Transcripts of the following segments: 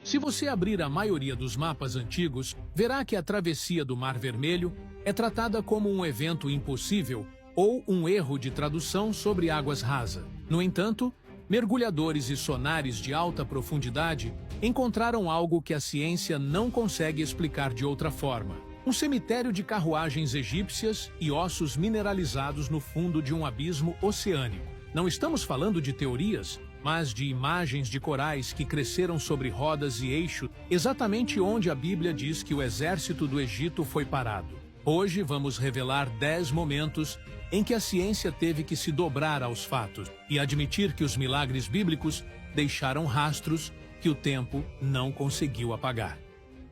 Se você abrir a maioria dos mapas antigos, verá que a travessia do Mar Vermelho é tratada como um evento impossível ou um erro de tradução sobre águas rasas. No entanto, mergulhadores e sonares de alta profundidade encontraram algo que a ciência não consegue explicar de outra forma. Um cemitério de carruagens egípcias e ossos mineralizados no fundo de um abismo oceânico. Não estamos falando de teorias, mas de imagens de corais que cresceram sobre rodas e eixos, exatamente onde a Bíblia diz que o exército do Egito foi parado. Hoje vamos revelar 10 momentos em que a ciência teve que se dobrar aos fatos e admitir que os milagres bíblicos deixaram rastros que o tempo não conseguiu apagar.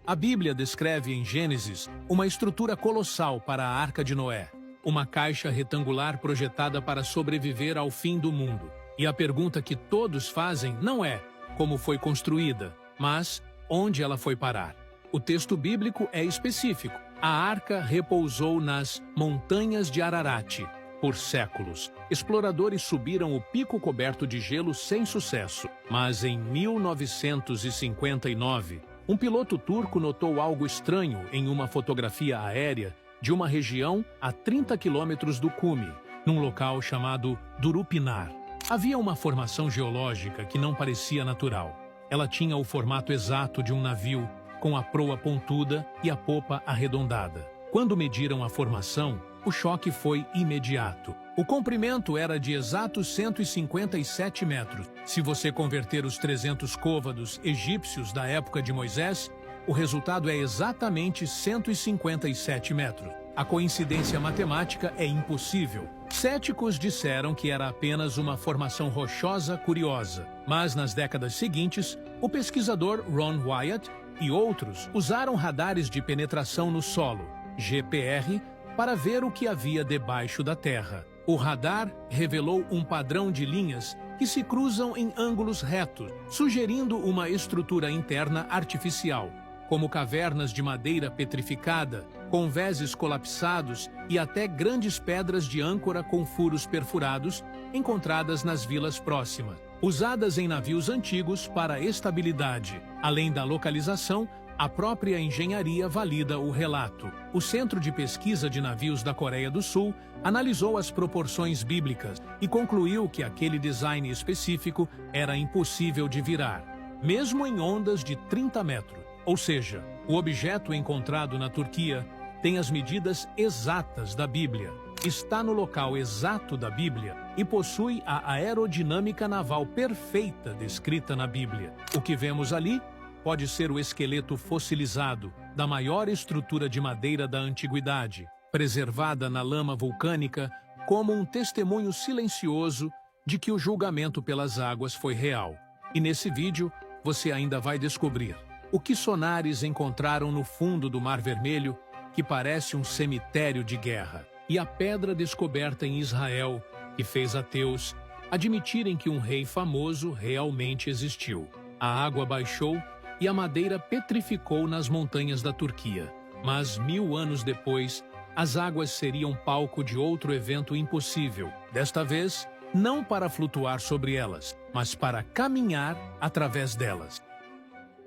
A Bíblia descreve em Gênesis uma estrutura colossal para a Arca de Noé, uma caixa retangular projetada para sobreviver ao fim do mundo. E a pergunta que todos fazem não é como foi construída, mas onde ela foi parar. O texto bíblico é específico. A arca repousou nas montanhas de Ararat por séculos. Exploradores subiram o pico coberto de gelo sem sucesso, mas em 1959, um piloto turco notou algo estranho em uma fotografia aérea de uma região a 30 quilômetros do cume, num local chamado Durupinar. Havia uma formação geológica que não parecia natural. Ela tinha o formato exato de um navio, com a proa pontuda e a popa arredondada. Quando mediram a formação, o choque foi imediato. O comprimento era de exatos 157 metros. Se você converter os 300 côvados egípcios da época de Moisés, o resultado é exatamente 157 metros. A coincidência matemática é impossível. Céticos disseram que era apenas uma formação rochosa curiosa, mas nas décadas seguintes, o pesquisador Ron Wyatt e outros usaram radares de penetração no solo, GPR, para ver o que havia debaixo da terra. O radar revelou um padrão de linhas que se cruzam em ângulos retos, sugerindo uma estrutura interna artificial, como cavernas de madeira petrificada, convéses colapsados e até grandes pedras de âncora com furos perfurados encontradas nas vilas próximas, usadas em navios antigos para estabilidade. Além da localização, a própria engenharia valida o relato. O Centro de Pesquisa de Navios da Coreia do Sul analisou as proporções bíblicas e concluiu que aquele design específico era impossível de virar, mesmo em ondas de 30 metros. Ou seja, o objeto encontrado na Turquia tem as medidas exatas da Bíblia, está no local exato da Bíblia e possui a aerodinâmica naval perfeita descrita na Bíblia. O que vemos ali pode ser o esqueleto fossilizado da maior estrutura de madeira da antiguidade, preservada na lama vulcânica como um testemunho silencioso de que o julgamento pelas águas foi real. E nesse vídeo você ainda vai descobrir o que sonares encontraram no fundo do Mar Vermelho, que parece um cemitério de guerra, e a pedra descoberta em Israel, que fez ateus admitirem que um rei famoso realmente existiu. A água baixou e a madeira petrificou nas montanhas da Turquia. Mas 1000 anos depois, as águas seriam palco de outro evento impossível. Desta vez, não para flutuar sobre elas, mas para caminhar através delas.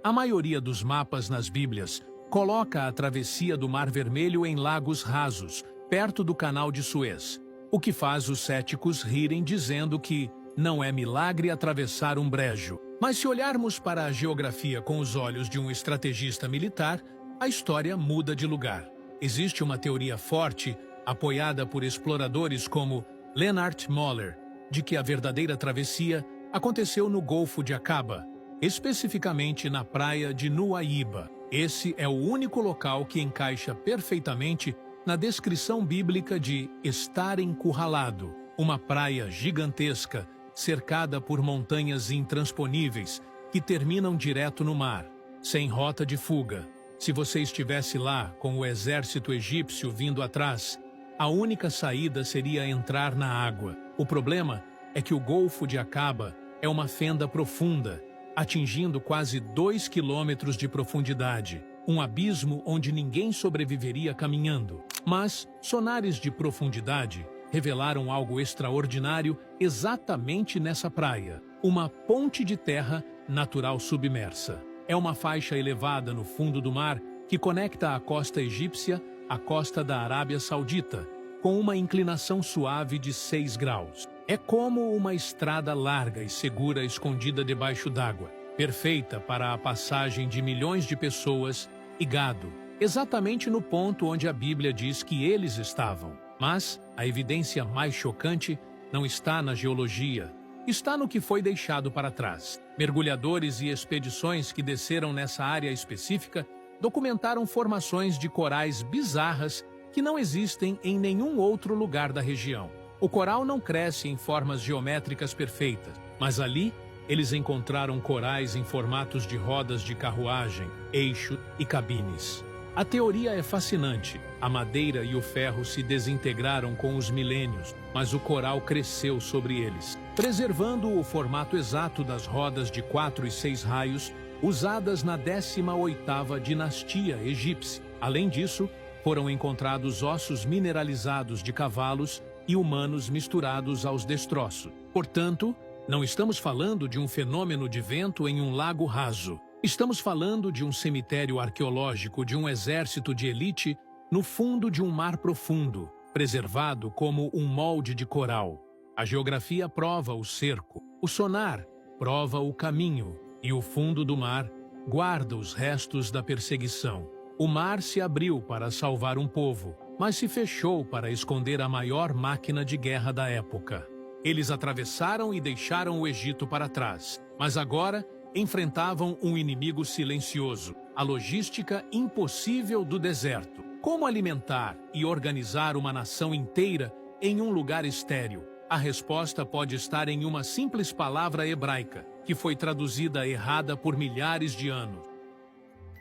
A maioria dos mapas nas Bíblias coloca a travessia do Mar Vermelho em lagos rasos, perto do Canal de Suez, o que faz os céticos rirem dizendo que não é milagre atravessar um brejo. Mas se olharmos para a geografia com os olhos de um estrategista militar, a história muda de lugar. Existe uma teoria forte, apoiada por exploradores como Leonard Moller, de que a verdadeira travessia aconteceu no Golfo de Aqaba, especificamente na praia de Nuaíba. Esse é o único local que encaixa perfeitamente na descrição bíblica de estar encurralado, uma praia gigantesca, cercada por montanhas intransponíveis que terminam direto no mar, sem rota de fuga. Se você estivesse lá com o exército egípcio vindo atrás, a única saída seria entrar na água. O problema é que o Golfo de Aqaba é uma fenda profunda, atingindo quase 2 quilômetros de profundidade, um abismo onde ninguém sobreviveria caminhando. Mas sonares de profundidade revelaram algo extraordinário exatamente nessa praia, uma ponte de terra natural submersa. É uma faixa elevada no fundo do mar que conecta a costa egípcia à costa da Arábia Saudita, com uma inclinação suave de 6 graus. É como uma estrada larga e segura escondida debaixo d'água, perfeita para a passagem de milhões de pessoas e gado, exatamente no ponto onde a Bíblia diz que eles estavam. Mas a evidência mais chocante não está na geologia, está no que foi deixado para trás. Mergulhadores e expedições que desceram nessa área específica documentaram formações de corais bizarras que não existem em nenhum outro lugar da região. O coral não cresce em formas geométricas perfeitas, mas ali eles encontraram corais em formatos de rodas de carruagem, eixo e cabines. A teoria é fascinante. A madeira e o ferro se desintegraram com os milênios, mas o coral cresceu sobre eles, preservando o formato exato das rodas de 4 e 6 raios usadas na 18ª dinastia egípcia. Além disso, foram encontrados ossos mineralizados de cavalos e humanos misturados aos destroços. Portanto, não estamos falando de um fenômeno de vento em um lago raso. Estamos falando de um cemitério arqueológico de um exército de elite no fundo de um mar profundo, preservado como um molde de coral. A geografia prova o cerco, o sonar prova o caminho e o fundo do mar guarda os restos da perseguição. O mar se abriu para salvar um povo, mas se fechou para esconder a maior máquina de guerra da época. Eles atravessaram e deixaram o Egito para trás, mas agora enfrentavam um inimigo silencioso, a logística impossível do deserto. Como alimentar e organizar uma nação inteira em um lugar estéril? A resposta pode estar em uma simples palavra hebraica, que foi traduzida errada por milhares de anos.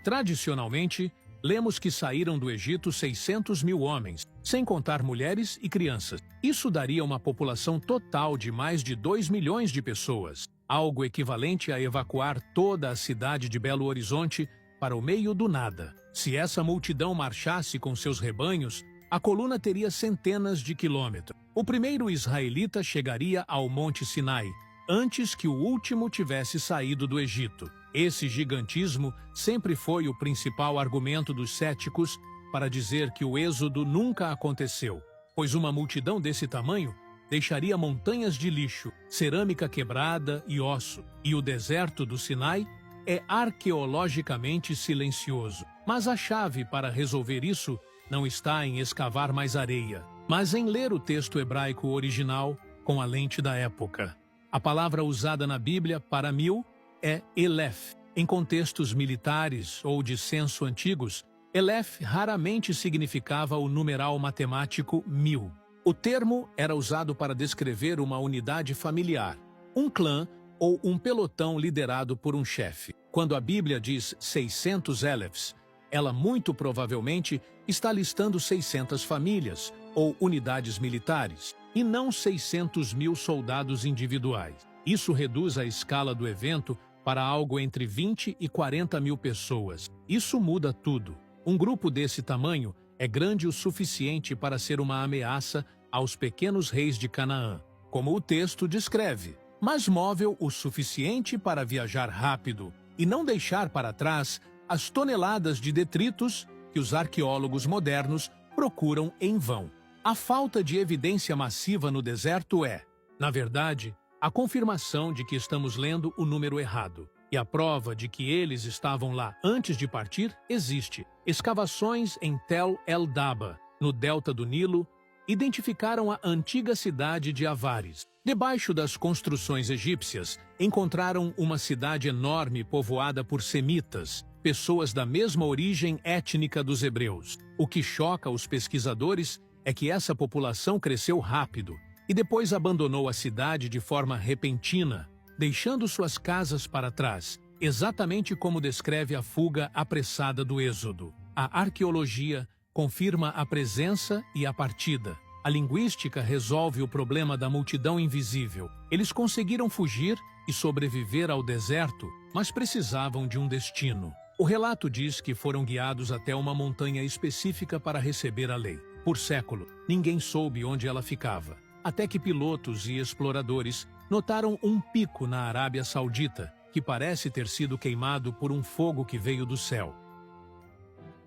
Tradicionalmente, lemos que saíram do Egito 600 mil homens, sem contar mulheres e crianças. Isso daria uma população total de mais de 2 milhões de pessoas, algo equivalente a evacuar toda a cidade de Belo Horizonte para o meio do nada. Se essa multidão marchasse com seus rebanhos, a coluna teria centenas de quilômetros. O primeiro israelita chegaria ao Monte Sinai, antes que o último tivesse saído do Egito. Esse gigantismo sempre foi o principal argumento dos céticos para dizer que o êxodo nunca aconteceu, pois uma multidão desse tamanho deixaria montanhas de lixo, cerâmica quebrada e osso, e o deserto do Sinai é arqueologicamente silencioso. Mas a chave para resolver isso não está em escavar mais areia, mas em ler o texto hebraico original com a lente da época. A palavra usada na Bíblia para 1000 é Elef. Em contextos militares ou de censo antigos, Elef raramente significava o numeral matemático 1000. O termo era usado para descrever uma unidade familiar, um clã ou um pelotão liderado por um chefe. Quando a Bíblia diz 600 Elefs, ela muito provavelmente está listando 600 famílias ou unidades militares, e não 600 mil soldados individuais. Isso reduz a escala do evento para algo entre 20 e 40 mil pessoas. Isso muda tudo. Um grupo desse tamanho é grande o suficiente para ser uma ameaça aos pequenos reis de Canaã, como o texto descreve, mas móvel o suficiente para viajar rápido e não deixar para trás as toneladas de detritos que os arqueólogos modernos procuram em vão. A falta de evidência massiva no deserto é, na verdade, a confirmação de que estamos lendo o número errado. E a prova de que eles estavam lá antes de partir existe. Escavações em Tel el-Daba, no delta do Nilo, identificaram a antiga cidade de Avares. Debaixo das construções egípcias, encontraram uma cidade enorme povoada por semitas, pessoas da mesma origem étnica dos hebreus. O que choca os pesquisadores é que essa população cresceu rápido e depois abandonou a cidade de forma repentina, deixando suas casas para trás, exatamente como descreve a fuga apressada do Êxodo. A arqueologia confirma a presença e a partida. A linguística resolve o problema da multidão invisível. Eles conseguiram fugir e sobreviver ao deserto, mas precisavam de um destino. O relato diz que foram guiados até uma montanha específica para receber a lei. Por século, ninguém soube onde ela ficava, até que pilotos e exploradores notaram um pico na Arábia Saudita, que que parece ter sido queimado por um fogo que veio do céu.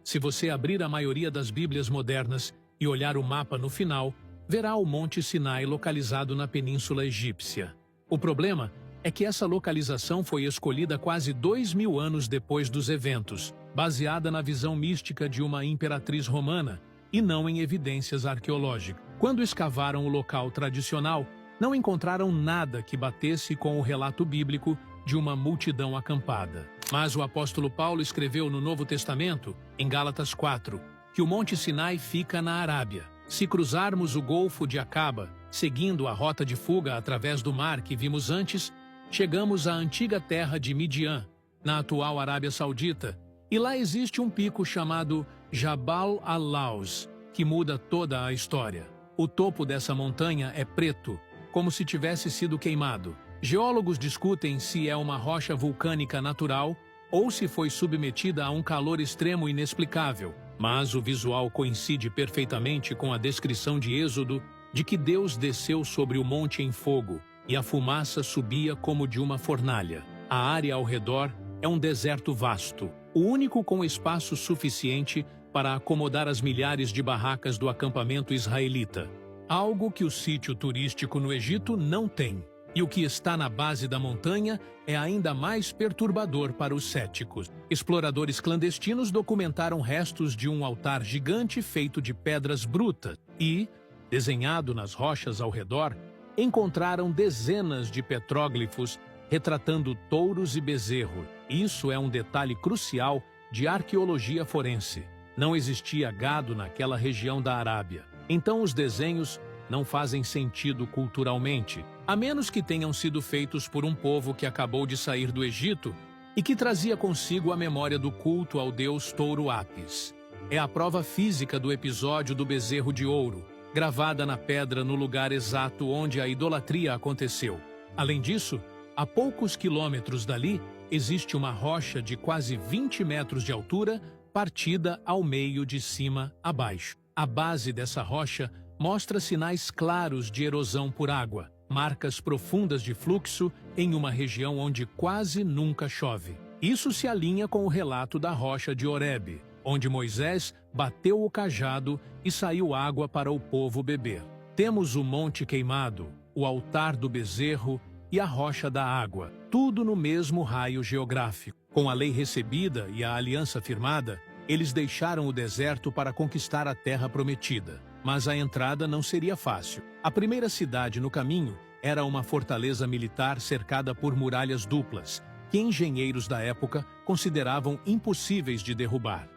Se você abrir a maioria das Bíblias modernas e olhar o mapa no final, verá o Monte Sinai localizado na Península Egípcia. O problema é que essa localização foi escolhida quase 2000 anos depois dos eventos, baseada na visão mística de uma imperatriz romana e não em evidências arqueológicas. Quando escavaram o local tradicional, não encontraram nada que batesse com o relato bíblico de uma multidão acampada. Mas o apóstolo Paulo escreveu no Novo Testamento, em Gálatas 4, que o Monte Sinai fica na Arábia. Se cruzarmos o Golfo de Acaba, seguindo a rota de fuga através do mar que vimos antes, chegamos à antiga terra de Midian, na atual Arábia Saudita, e lá existe um pico chamado Jabal al-Laus, que muda toda a história. O topo dessa montanha é preto, como se tivesse sido queimado. Geólogos discutem se é uma rocha vulcânica natural ou se foi submetida a um calor extremo inexplicável, mas o visual coincide perfeitamente com a descrição de Êxodo de que Deus desceu sobre o monte em fogo e a fumaça subia como de uma fornalha. A área ao redor é um deserto vasto, o único com espaço suficiente para acomodar as milhares de barracas do acampamento israelita, algo que o sítio turístico no Egito não tem. E o que está na base da montanha é ainda mais perturbador para os céticos. Exploradores clandestinos documentaram restos de um altar gigante feito de pedras brutas e, desenhado nas rochas ao redor, encontraram dezenas de petróglifos retratando touros e bezerros. Isso é um detalhe crucial de arqueologia forense. Não existia gado naquela região da Arábia. Então os desenhos não fazem sentido culturalmente, a menos que tenham sido feitos por um povo que acabou de sair do Egito e que trazia consigo a memória do culto ao deus Touro Apis. É a prova física do episódio do bezerro de ouro, gravada na pedra no lugar exato onde a idolatria aconteceu. Além disso, a poucos quilômetros dali, existe uma rocha de quase 20 metros de altura, partida ao meio de cima a baixo. A base dessa rocha mostra sinais claros de erosão por água, marcas profundas de fluxo em uma região onde quase nunca chove. Isso se alinha com o relato da rocha de Horebe, onde Moisés bateu o cajado e saiu água para o povo beber. Temos o Monte Queimado, o altar do bezerro e a rocha da água, tudo no mesmo raio geográfico. Com a lei recebida e a aliança firmada, eles deixaram o deserto para conquistar a terra prometida. Mas a entrada não seria fácil. A primeira cidade no caminho era uma fortaleza militar cercada por muralhas duplas, que engenheiros da época consideravam impossíveis de derrubar.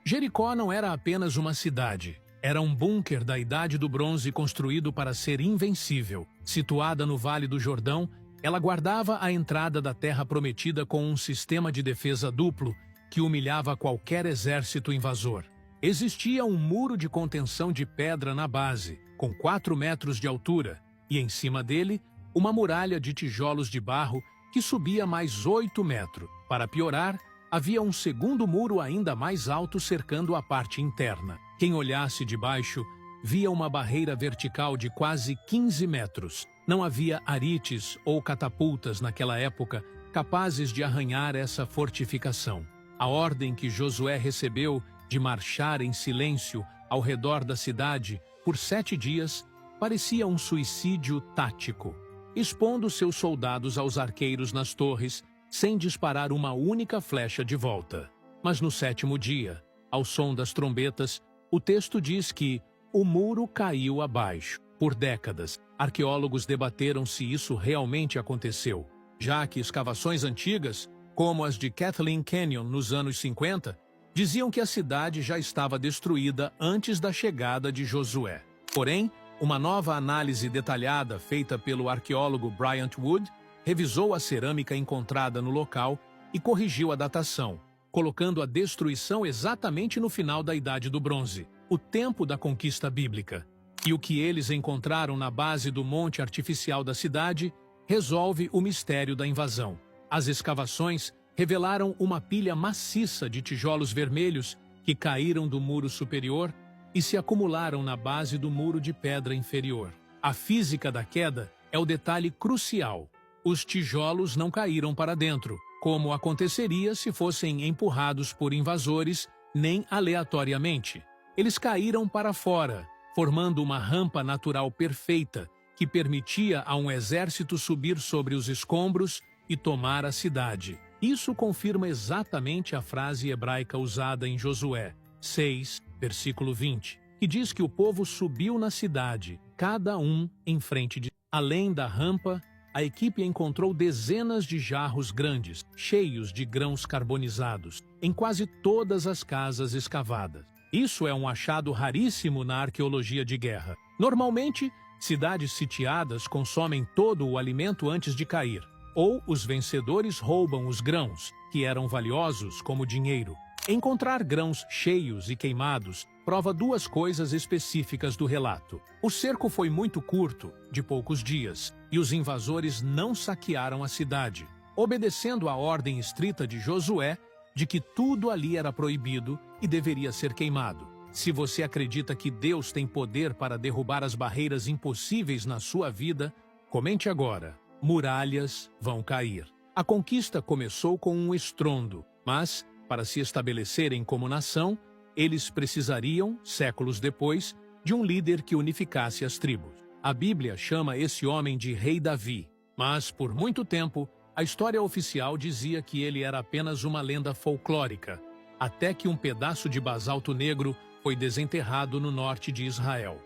Jericó não era apenas uma cidade. Era um bunker da Idade do Bronze construído para ser invencível. Situada no Vale do Jordão, ela guardava a entrada da Terra Prometida com um sistema de defesa duplo que humilhava qualquer exército invasor. Existia um muro de contenção de pedra na base, com 4 metros de altura, e em cima dele, uma muralha de tijolos de barro que subia mais 8 metros. Para piorar, havia um segundo muro ainda mais alto cercando a parte interna. Quem olhasse de baixo via uma barreira vertical de quase 15 metros. Não havia arites ou catapultas naquela época capazes de arranhar essa fortificação. A ordem que Josué recebeu de marchar em silêncio ao redor da cidade por 7 dias parecia um suicídio tático, expondo seus soldados aos arqueiros nas torres sem disparar uma única flecha de volta. Mas no 7º dia, ao som das trombetas, o texto diz que o muro caiu abaixo. Por décadas, arqueólogos debateram se isso realmente aconteceu, já que escavações antigas, como as de Kathleen Canyon nos anos 50, diziam que a cidade já estava destruída antes da chegada de Josué. Porém, uma nova análise detalhada feita pelo arqueólogo Bryant Wood revisou a cerâmica encontrada no local e corrigiu a datação, colocando a destruição exatamente no final da Idade do Bronze, o tempo da conquista bíblica. E o que eles encontraram na base do monte artificial da cidade resolve o mistério da invasão. As escavações revelaram uma pilha maciça de tijolos vermelhos que caíram do muro superior e se acumularam na base do muro de pedra inferior. A física da queda é o detalhe crucial. os tijolos não caíram para dentro, como aconteceria se fossem empurrados por invasores, nem aleatoriamente. Eles caíram para fora, formando uma rampa natural perfeita, que permitia a um exército subir sobre os escombros e tomar a cidade. Isso confirma exatamente a frase hebraica usada em Josué 6, versículo 20, que diz que o povo subiu na cidade, cada um em frente de... Além da rampa, a equipe encontrou dezenas de jarros grandes, cheios de grãos carbonizados, em quase todas as casas escavadas. Isso é um achado raríssimo na arqueologia de guerra. Normalmente, cidades sitiadas consomem todo o alimento antes de cair, ou os vencedores roubam os grãos, que eram valiosos como dinheiro. Encontrar grãos cheios e queimados prova duas coisas específicas do relato. O cerco foi muito curto, de poucos dias, e os invasores não saquearam a cidade, obedecendo a ordem estrita de Josué de que tudo ali era proibido e deveria ser queimado. Se você acredita que Deus tem poder para derrubar as barreiras impossíveis na sua vida, comente agora. Muralhas vão cair. A conquista começou com um estrondo, mas, para se estabelecerem como nação, eles precisariam, séculos depois, de um líder que unificasse as tribos. A Bíblia chama esse homem de Rei Davi, mas, por muito tempo, a história oficial dizia que ele era apenas uma lenda folclórica, até que um pedaço de basalto negro foi desenterrado no norte de Israel.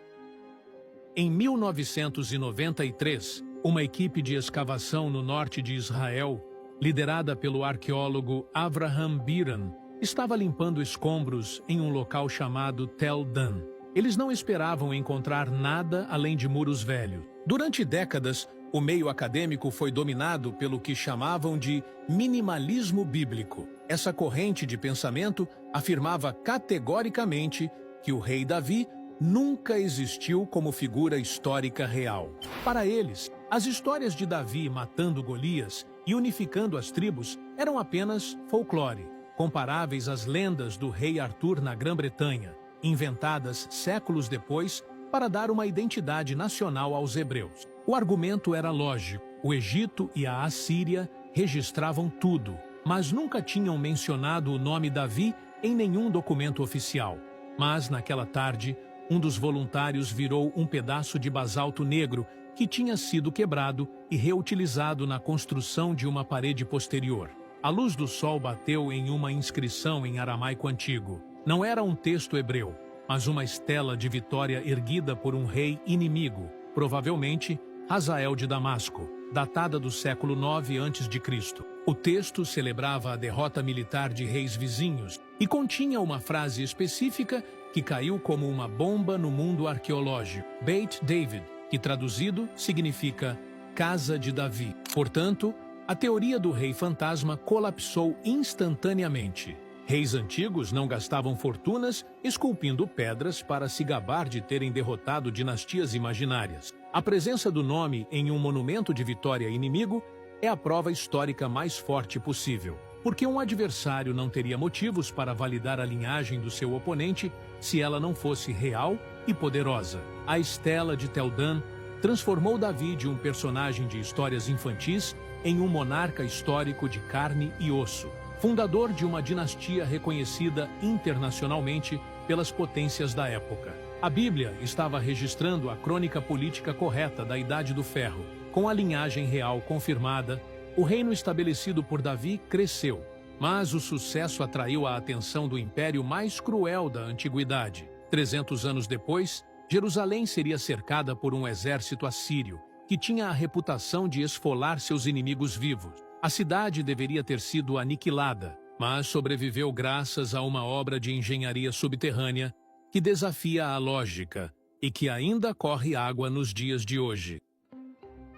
Em 1993, uma equipe de escavação no norte de Israel, liderada pelo arqueólogo Avraham Biran, estava limpando escombros em um local chamado Tel Dan. Eles não esperavam encontrar nada além de muros velhos. Durante décadas, o meio acadêmico foi dominado pelo que chamavam de minimalismo bíblico. Essa corrente de pensamento afirmava categoricamente que o rei Davi nunca existiu como figura histórica real. Para eles, as histórias de Davi matando Golias e unificando as tribos eram apenas folclore, comparáveis às lendas do rei Arthur na Grã-Bretanha, inventadas séculos depois para dar uma identidade nacional aos hebreus. O argumento era lógico. O Egito e a Assíria registravam tudo, mas nunca tinham mencionado o nome Davi em nenhum documento oficial. Mas, naquela tarde, um dos voluntários virou um pedaço de basalto negro que tinha sido quebrado e reutilizado na construção de uma parede posterior. A luz do sol bateu em uma inscrição em aramaico antigo. Não era um texto hebreu, mas uma estela de vitória erguida por um rei inimigo, provavelmente Hazael de Damasco, datada do século IX a.C. O texto celebrava a derrota militar de reis vizinhos e continha uma frase específica que caiu como uma bomba no mundo arqueológico, Beit David, que traduzido significa Casa de Davi. Portanto, a teoria do rei fantasma colapsou instantaneamente. Reis antigos não gastavam fortunas esculpindo pedras para se gabar de terem derrotado dinastias imaginárias. A presença do nome em um monumento de vitória inimigo é a prova histórica mais forte possível, porque um adversário não teria motivos para validar a linhagem do seu oponente se ela não fosse real e poderosa. A estela de Tel Dan transformou Davi de um personagem de histórias infantis em um monarca histórico de carne e osso, fundador de uma dinastia reconhecida internacionalmente pelas potências da época. A Bíblia estava registrando a crônica política correta da Idade do Ferro. Com a linhagem real confirmada, o reino estabelecido por Davi cresceu, mas o sucesso atraiu a atenção do império mais cruel da antiguidade. 300 anos depois, Jerusalém seria cercada por um exército assírio, que tinha a reputação de esfolar seus inimigos vivos. A cidade deveria ter sido aniquilada, mas sobreviveu graças a uma obra de engenharia subterrânea que desafia a lógica e que ainda corre água nos dias de hoje.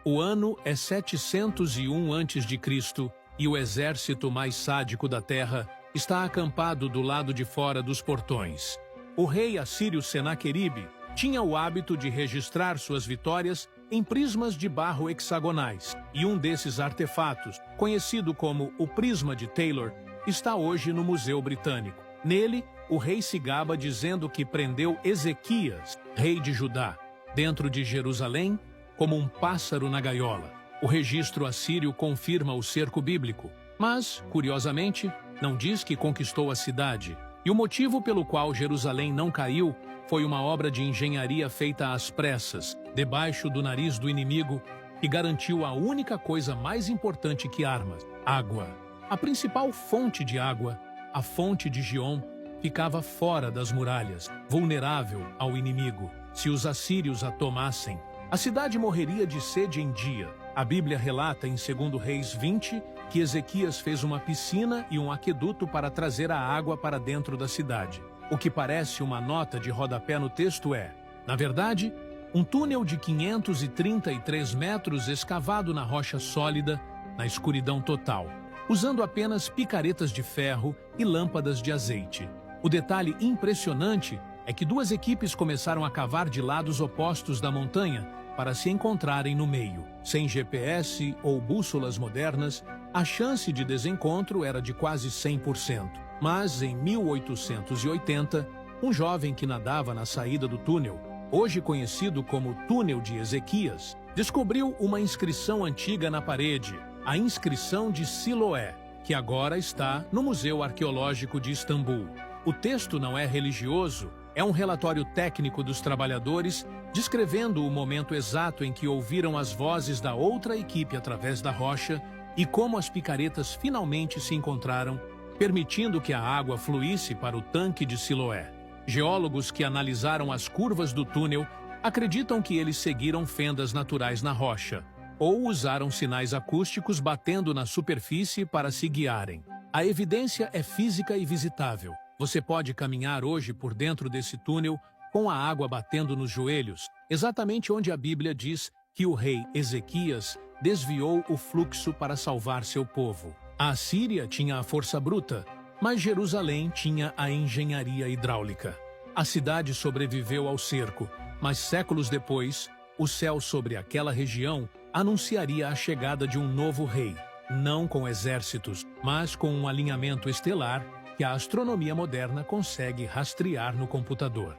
O ano é 701 a.C. e o exército mais sádico da terra está acampado do lado de fora dos portões. O rei assírio Senaqueribe tinha o hábito de registrar suas vitórias em prismas de barro hexagonais, e um desses artefatos, conhecido como o Prisma de Taylor, está hoje no Museu Britânico. Nele, o rei se gaba dizendo que prendeu Ezequias, rei de Judá, dentro de Jerusalém, como um pássaro na gaiola. O registro assírio confirma o cerco bíblico, mas, curiosamente, não diz que conquistou a cidade. E o motivo pelo qual Jerusalém não caiu foi uma obra de engenharia feita às pressas, debaixo do nariz do inimigo, que garantiu a única coisa mais importante que armas: água. A principal fonte de água, a fonte de Gion, ficava fora das muralhas, vulnerável ao inimigo. Se os assírios a tomassem, a cidade morreria de sede em dia. A Bíblia relata em 2 Reis 20 que Ezequias fez uma piscina e um aqueduto para trazer a água para dentro da cidade. O que parece uma nota de rodapé no texto é, na verdade, um túnel de 533 metros escavado na rocha sólida, na escuridão total, usando apenas picaretas de ferro e lâmpadas de azeite. O detalhe impressionante é que duas equipes começaram a cavar de lados opostos da montanha para se encontrarem no meio. Sem GPS ou bússolas modernas, a chance de desencontro era de quase 100%. Mas, em 1880, um jovem que nadava na saída do túnel, hoje conhecido como Túnel de Ezequias, descobriu uma inscrição antiga na parede, a inscrição de Siloé, que agora está no Museu Arqueológico de Istambul. O texto não é religioso, é um relatório técnico dos trabalhadores descrevendo o momento exato em que ouviram as vozes da outra equipe através da rocha e como as picaretas finalmente se encontraram, permitindo que a água fluísse para o tanque de Siloé. Geólogos que analisaram as curvas do túnel acreditam que eles seguiram fendas naturais na rocha ou usaram sinais acústicos batendo na superfície para se guiarem. A evidência é física e visitável. Você pode caminhar hoje por dentro desse túnel com a água batendo nos joelhos, exatamente onde a Bíblia diz que o rei Ezequias desviou o fluxo para salvar seu povo. A Assíria tinha a força bruta, mas Jerusalém tinha a engenharia hidráulica. A cidade sobreviveu ao cerco, mas séculos depois, o céu sobre aquela região anunciaria a chegada de um novo rei, não com exércitos, mas com um alinhamento estelar que a astronomia moderna consegue rastrear no computador.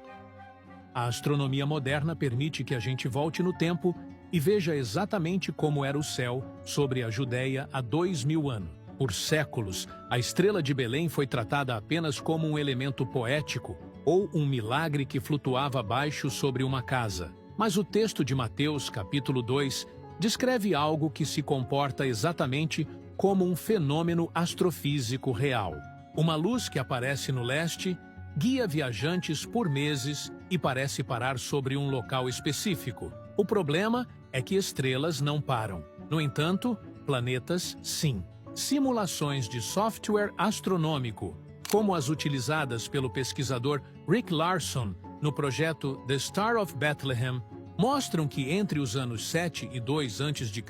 A astronomia moderna permite que a gente volte no tempo e veja exatamente como era o céu sobre a Judéia há 2000 anos. Por séculos, a estrela de Belém foi tratada apenas como um elemento poético ou um milagre que flutuava abaixo sobre uma casa. Mas o texto de Mateus, capítulo 2, descreve algo que se comporta exatamente como um fenômeno astrofísico real. Uma luz que aparece no leste guia viajantes por meses e parece parar sobre um local específico. O problema é que estrelas não param. No entanto, planetas, sim. Simulações de software astronômico, como as utilizadas pelo pesquisador Rick Larson no projeto The Star of Bethlehem, mostram que entre os anos 7 e 2 a.C.,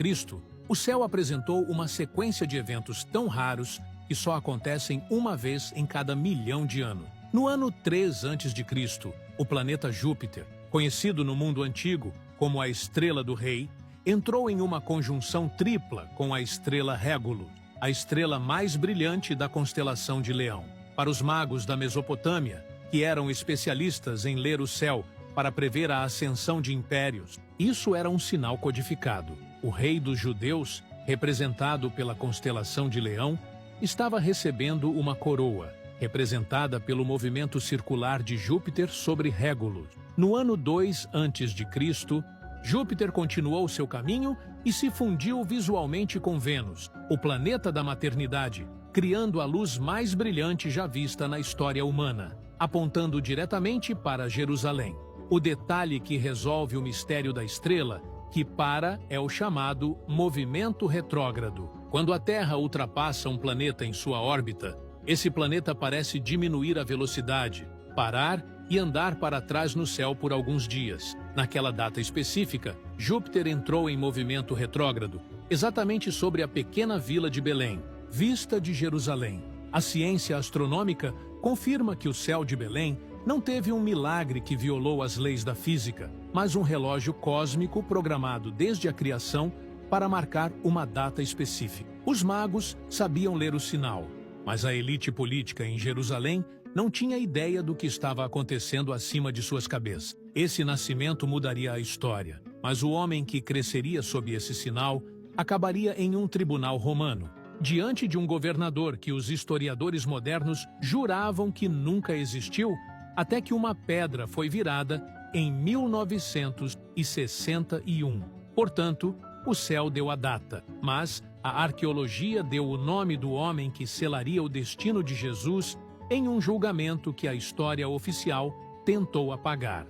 o céu apresentou uma sequência de eventos tão raros que só acontecem uma vez em cada 1.000.000 de anos. No ano 3 a.C., o planeta Júpiter, conhecido no mundo antigo como a Estrela do Rei, entrou em uma conjunção tripla com a estrela Régulo, a estrela mais brilhante da constelação de Leão. Para os magos da Mesopotâmia, que eram especialistas em ler o céu para prever a ascensão de impérios, isso era um sinal codificado. O rei dos judeus, representado pela constelação de Leão, estava recebendo uma coroa, representada pelo movimento circular de Júpiter sobre Régulo. No ano 2 a.C., Júpiter continuou seu caminho e se fundiu visualmente com Vênus, o planeta da maternidade, criando a luz mais brilhante já vista na história humana, apontando diretamente para Jerusalém. O detalhe que resolve o mistério da estrela que para é o chamado movimento retrógrado. Quando a Terra ultrapassa um planeta em sua órbita, esse planeta parece diminuir a velocidade, parar e andar para trás no céu por alguns dias. Naquela data específica, Júpiter entrou em movimento retrógrado, exatamente sobre a pequena vila de Belém, vista de Jerusalém. A ciência astronômica confirma que o céu de Belém não teve um milagre que violou as leis da física, mas um relógio cósmico programado desde a criação para marcar uma data específica. Os magos sabiam ler o sinal, mas a elite política em Jerusalém não tinha ideia do que estava acontecendo acima de suas cabeças. Esse nascimento mudaria a história, mas o homem que cresceria sob esse sinal acabaria em um tribunal romano, diante de um governador que os historiadores modernos juravam que nunca existiu, até que uma pedra foi virada em 1961. Portanto, o céu deu a data, mas a arqueologia deu o nome do homem que selaria o destino de Jesus em um julgamento que a história oficial tentou apagar.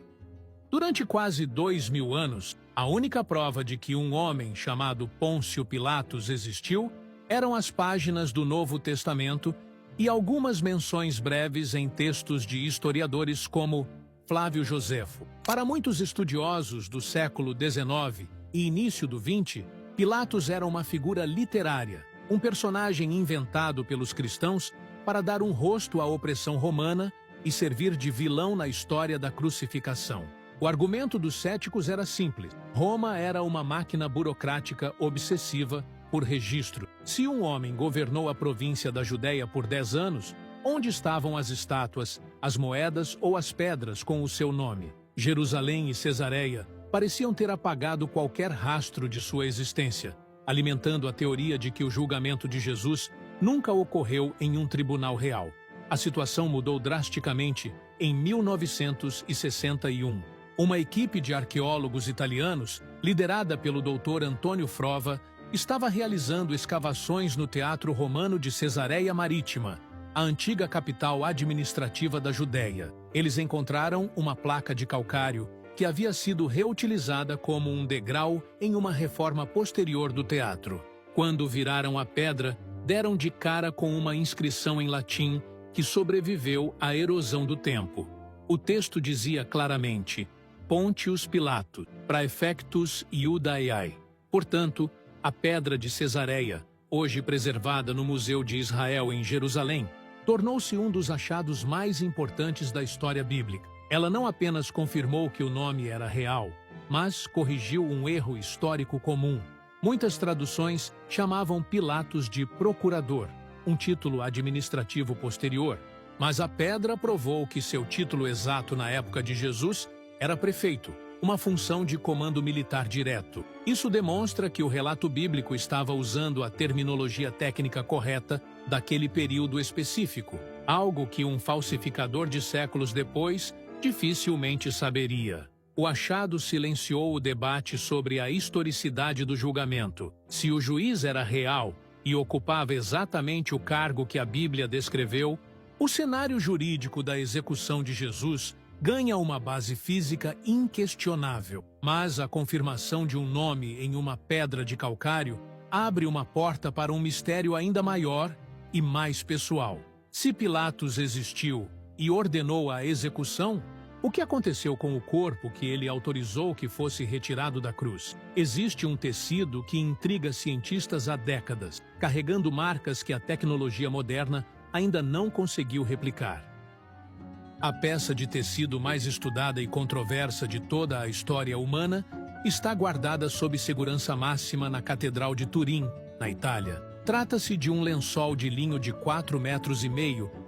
Durante quase 2000 anos, a única prova de que um homem chamado Pôncio Pilatos existiu eram as páginas do Novo Testamento e algumas menções breves em textos de historiadores como Flávio Joséfo. Para muitos estudiosos do século XIX e início do XX, Pilatos era uma figura literária, um personagem inventado pelos cristãos para dar um rosto à opressão romana e servir de vilão na história da crucificação. O argumento dos céticos era simples. Roma era uma máquina burocrática obsessiva por registro. Se um homem governou a província da Judéia por 10 anos, onde estavam as estátuas, as moedas ou as pedras com o seu nome? Jerusalém e Cesareia pareciam ter apagado qualquer rastro de sua existência, alimentando a teoria de que o julgamento de Jesus nunca ocorreu em um tribunal real. A situação mudou drasticamente em 1961. Uma equipe de arqueólogos italianos, liderada pelo Dr. Antônio Frova, estava realizando escavações no Teatro Romano de Cesareia Marítima, a antiga capital administrativa da Judéia. Eles encontraram uma placa de calcário que havia sido reutilizada como um degrau em uma reforma posterior do teatro. Quando viraram a pedra, deram de cara com uma inscrição em latim que sobreviveu à erosão do tempo. O texto dizia claramente: Pontius Pilatus, praefectus Iudaiae. Portanto, a pedra de Cesareia, hoje preservada no Museu de Israel em Jerusalém, tornou-se um dos achados mais importantes da história bíblica. Ela não apenas confirmou que o nome era real, mas corrigiu um erro histórico comum. Muitas traduções chamavam Pilatos de procurador, um título administrativo posterior, mas a pedra provou que seu título exato na época de Jesus era prefeito, uma função de comando militar direto. Isso demonstra que o relato bíblico estava usando a terminologia técnica correta daquele período específico, algo que um falsificador de séculos depois dificilmente saberia. O achado silenciou o debate sobre a historicidade do julgamento. Se o juiz era real e ocupava exatamente o cargo que a Bíblia descreveu, o cenário jurídico da execução de Jesus ganha uma base física inquestionável. Mas a confirmação de um nome em uma pedra de calcário abre uma porta para um mistério ainda maior e mais pessoal. Se Pilatos existiu e ordenou a execução, o que aconteceu com o corpo que ele autorizou que fosse retirado da cruz? Existe um tecido que intriga cientistas há décadas, carregando marcas que a tecnologia moderna ainda não conseguiu replicar. A peça de tecido mais estudada e controversa de toda a história humana está guardada sob segurança máxima na Catedral de Turim, na Itália. Trata-se de um lençol de linho de 4,5 metros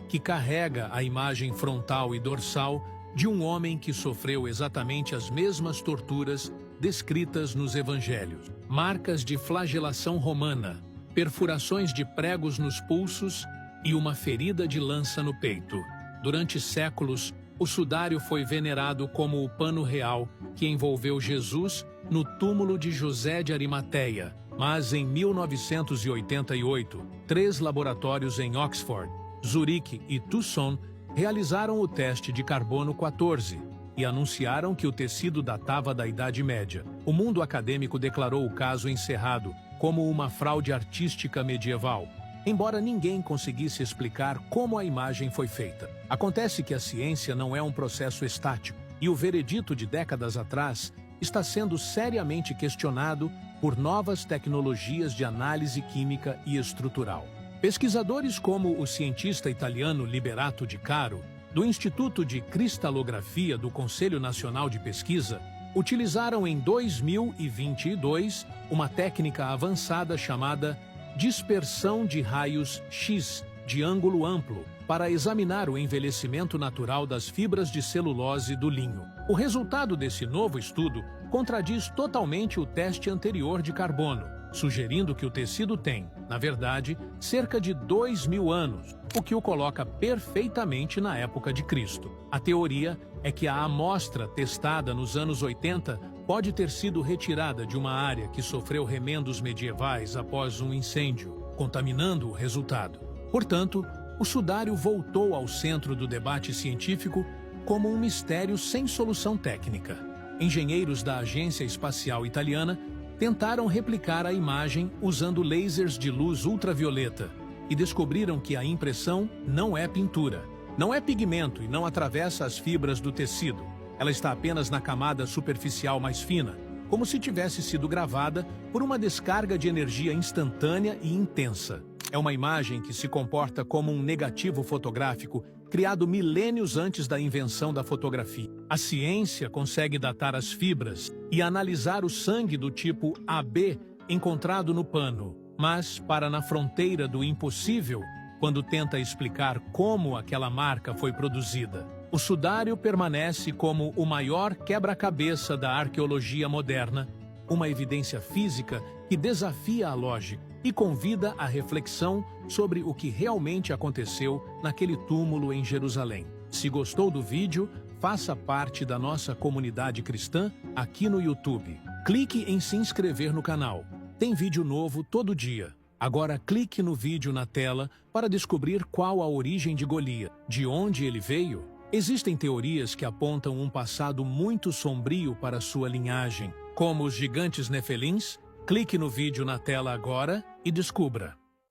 que carrega a imagem frontal e dorsal de um homem que sofreu exatamente as mesmas torturas descritas nos evangelhos. Marcas de flagelação romana, perfurações de pregos nos pulsos e uma ferida de lança no peito. Durante séculos, o sudário foi venerado como o pano real que envolveu Jesus no túmulo de José de Arimateia. Mas em 1988, 3 laboratórios em Oxford, Zurique e Tucson realizaram o teste de carbono 14 e anunciaram que o tecido datava da Idade Média. O mundo acadêmico declarou o caso encerrado como uma fraude artística medieval, embora ninguém conseguisse explicar como a imagem foi feita. Acontece que a ciência não é um processo estático, e o veredito de décadas atrás está sendo seriamente questionado por novas tecnologias de análise química e estrutural. Pesquisadores como o cientista italiano Liberato Di Caro, do Instituto de Cristalografia do Conselho Nacional de Pesquisa, utilizaram em 2022 uma técnica avançada chamada dispersão de raios X de ângulo amplo para examinar o envelhecimento natural das fibras de celulose do linho. O resultado desse novo estudo contradiz totalmente o teste anterior de carbono. sugerindo que o tecido tem, na verdade, cerca de 2.000 anos, o que o coloca perfeitamente na época de Cristo. A teoria é que a amostra testada nos anos 80 pode ter sido retirada de uma área que sofreu remendos medievais após um incêndio, contaminando o resultado. Portanto, o sudário voltou ao centro do debate científico como um mistério sem solução técnica. Engenheiros da Agência Espacial Italiana tentaram replicar a imagem usando lasers de luz ultravioleta e descobriram que a impressão não é pintura, não é pigmento e não atravessa as fibras do tecido. Ela está apenas na camada superficial mais fina, como se tivesse sido gravada por uma descarga de energia instantânea e intensa. É uma imagem que se comporta como um negativo fotográfico criado milênios antes da invenção da fotografia. A ciência consegue datar as fibras e analisar o sangue do tipo AB encontrado no pano, mas para na fronteira do impossível quando tenta explicar como aquela marca foi produzida. O sudário permanece como o maior quebra-cabeça da arqueologia moderna, uma evidência física que desafia a lógica e convida à reflexão sobre o que realmente aconteceu naquele túmulo em Jerusalém. Se gostou do vídeo, faça parte da nossa comunidade cristã aqui no YouTube. Clique em se inscrever no canal. Tem vídeo novo todo dia. Agora clique no vídeo na tela para descobrir qual a origem de Golias, de onde ele veio. Existem teorias que apontam um passado muito sombrio para sua linhagem, como os gigantes nefelins. Clique no vídeo na tela agora e descubra.